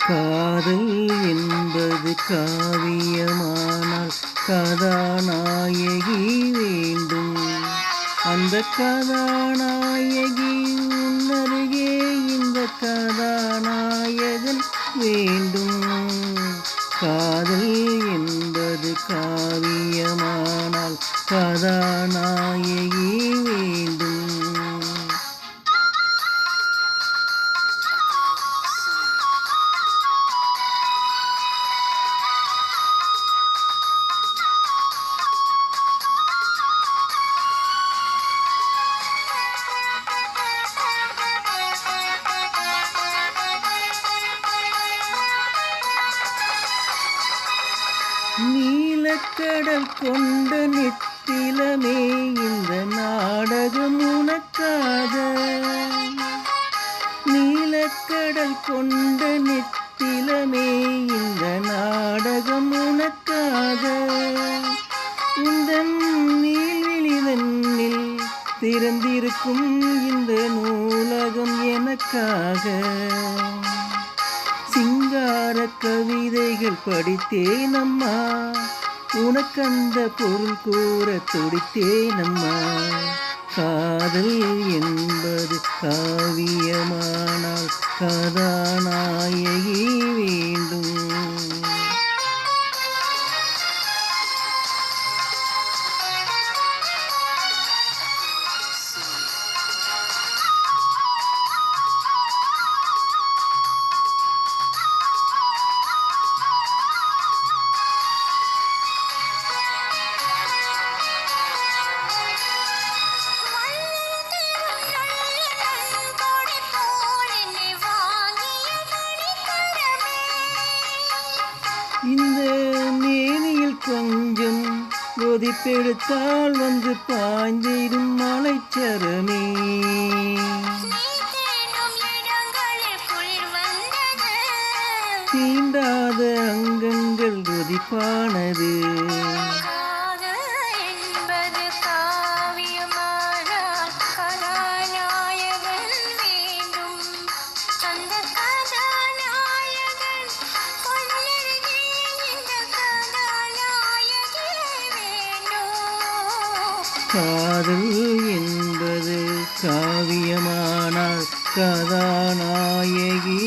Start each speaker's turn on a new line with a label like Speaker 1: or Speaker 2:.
Speaker 1: காதல் என்பது காவியமானால் கதாநாயகி வேண்டும். அந்த கதாநாயகி உன்னருகே இந்த கதாநாயகன் வேண்டும். காதல் என்பது காவியமானால் கதாநாயகி வேண்டும். நீலக்கடல் கொண்ட நித்திலமே இந்த நாடகம் உனக்காக. நீலக்கடல் கொண்ட நித்திலமே இந்த நாடகம் உனக்காக. இந்த நீள்விழிதன்னில் திறந்திருக்கும் இந்த நூலகம் எனக்காக. சிங்கார கவிதைகள் படித்தேனம்மா, உனக்கந்த பொருள் கூற துடித்தேனம்மா. காதல் என்பது காவியமானால் கதாநாயகி வேண்டும். இந்த மேனியில் கொஞ்சம் கொதிப்பெடுத்தால் வந்து பாய்ந்திடும் மலைச்சரமே. தீண்டாத அங்கங்கள் கொதிப்பானது. காதல் என்பது காவியமானால் கதாநாயகி